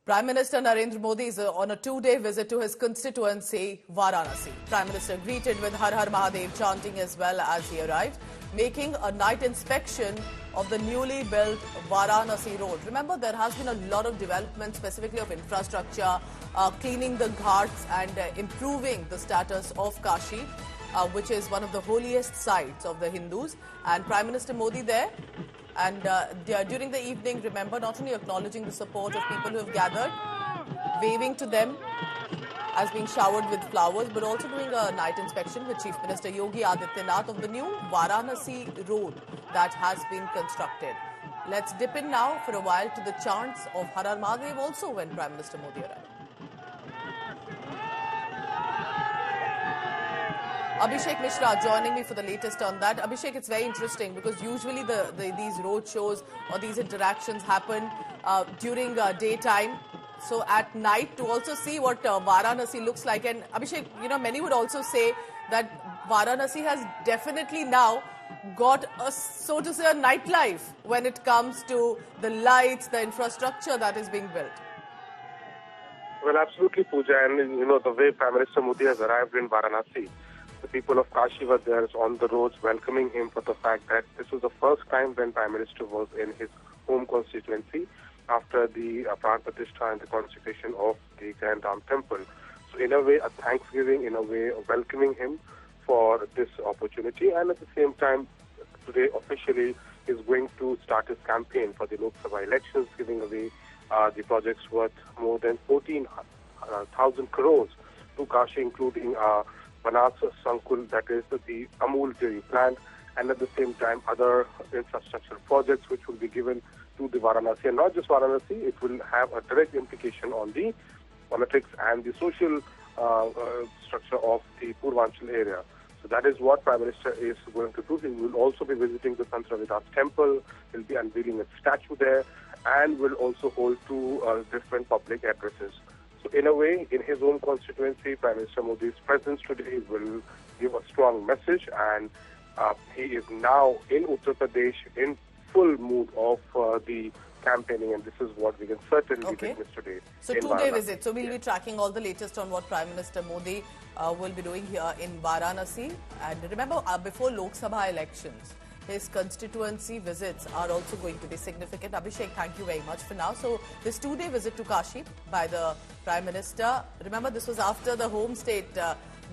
Prime Minister Narendra Modi is on a two-day visit to his constituency, Varanasi. Prime Minister greeted with Har Har Mahadev chanting as well as he arrived, making a night inspection of the newly built Varanasi road. Remember, there has been a lot of development, specifically of infrastructure, cleaning the ghats and improving the status of Kashi, which is one of the holiest sites of the Hindus. And Prime Minister Modi there. And during the evening, remember, not only acknowledging the support of people who have gathered, waving to them as being showered with flowers, but also doing a night inspection with Chief Minister Yogi Adityanath of the new Varanasi road that has been constructed. Let's dip in now for a while to the chants of Har Har Mahadev also when Prime Minister Modi arrived. Abhishek Mishra joining me for the latest on that. Abhishek, it's very interesting because usually these road shows or these interactions happen during daytime. So at night to also see what Varanasi looks like. And Abhishek, many would also say that Varanasi has definitely now got a, so to say, a nightlife when it comes to the lights, the infrastructure that is being built. Well, absolutely, Pooja. And, the way Prime Minister Modi has arrived in Varanasi, the people of Kashi were there on the roads welcoming him for the fact that this was the first time when Prime Minister was in his home constituency after the Pran Pratishtha and the consecration of the Grand Ram Temple. So in a way, a thanksgiving, in a way, welcoming him for this opportunity. And at the same time, today officially is going to start his campaign for the Lok Sabha elections, giving away the projects worth more than 14,000 crores to Kashi, including Banas Sankul, that is the Amul dairy plant, and at the same time other infrastructure projects which will be given to the Varanasi. And not just Varanasi, it will have a direct implication on the politics and the social structure of the Purvanchal area. So that is what Prime Minister is going to do. He will also be visiting the Sant Ravidas temple, will be unveiling a statue there, and will also hold two different public addresses. So in a way, in his own constituency, Prime Minister Modi's presence today will give a strong message, and he is now in Uttar Pradesh in full mood of the campaigning, and this is what we can certainly witness today. So two-day visit. So we'll be tracking all the latest on what Prime Minister Modi will be doing here in Varanasi. And remember, before Lok Sabha elections, his constituency visits are also going to be significant. Abhishek, thank you very much for now. So this two-day visit to Kashi by the Prime Minister, remember this was after the home state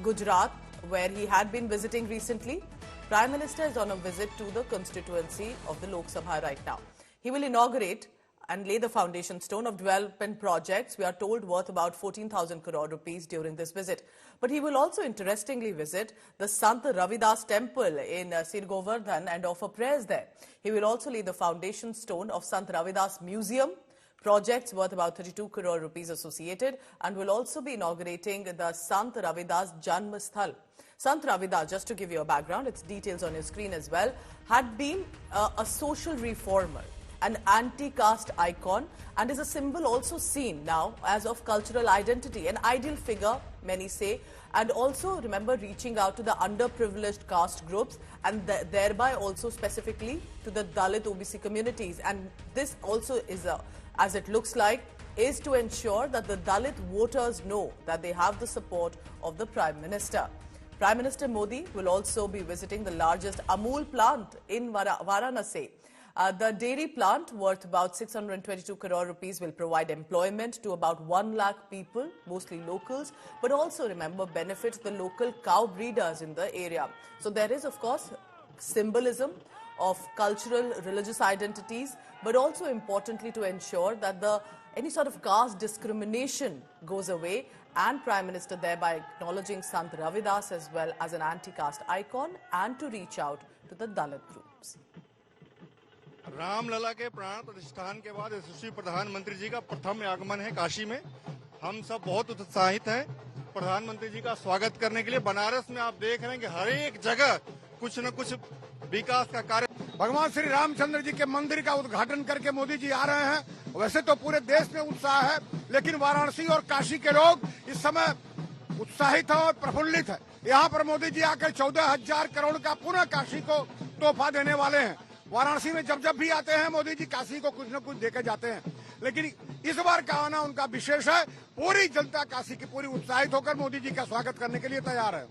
Gujarat, where he had been visiting recently. Prime Minister is on a visit to the constituency of the Lok Sabha right now. He will inaugurate and lay the foundation stone of development projects, we are told, worth about 14,000 crore rupees during this visit. But he will also interestingly visit the Sant Ravidas temple in Sir Govardhan and offer prayers there. He will also lay the foundation stone of Sant Ravidas Museum, projects worth about 32 crore rupees associated, and will also be inaugurating the Sant Ravidas Janmasthal. Sant Ravidas, just to give you a background, its details on your screen as well, had been a social reformer, an anti-caste icon, and is a symbol also seen now as of cultural identity, an ideal figure, many say, and also, remember, reaching out to the underprivileged caste groups and thereby also specifically to the Dalit OBC communities. And this also is, as it looks like, is to ensure that the Dalit voters know that they have the support of the Prime Minister. Prime Minister Modi will also be visiting the largest Amul plant in Varanasi. The dairy plant, worth about 622 crore rupees, will provide employment to about 1 lakh people, mostly locals, but also, remember, benefit the local cow breeders in the area. So there is, of course, symbolism of cultural, religious identities, but also importantly to ensure that any sort of caste discrimination goes away, and Prime Minister thereby acknowledging Sant Ravidas as well as an anti-caste icon and to reach out to the Dalit groups. Ramlala के प्राण प्रतिष्ठान के बाद यशस्वी प्रधानमंत्री जी का प्रथम आगमन है काशी में। हम सब बहुत उत्साहित हैं प्रधानमंत्री जी का स्वागत करने के लिए। बनारस में आप देख रहे हैं कि हर एक जगह कुछ न कुछ विकास का कार्य। भगवान श्री रामचंद्र जी के मंदिर का उद्घाटन करके मोदी जी आ रहे हैं। वैसे तो पूरे देश में उत्साह है, लेकिन वाराणसी और काशी के लोग इस समय उत्साहित है और प्रफुल्लित है। यहाँ पर मोदी जी आकर 14,000 करोड़ का पुनः काशी को तोहफा देने वाले हैं। वाराणसी में जब जब भी आते हैं मोदी जी काशी को कुछ न कुछ देकर जाते हैं। लेकिन इस बार का आना उनका विशेष है। पूरी जनता काशी की पूरी उत्साहित होकर मोदी जी का स्वागत करने के लिए तैयार है।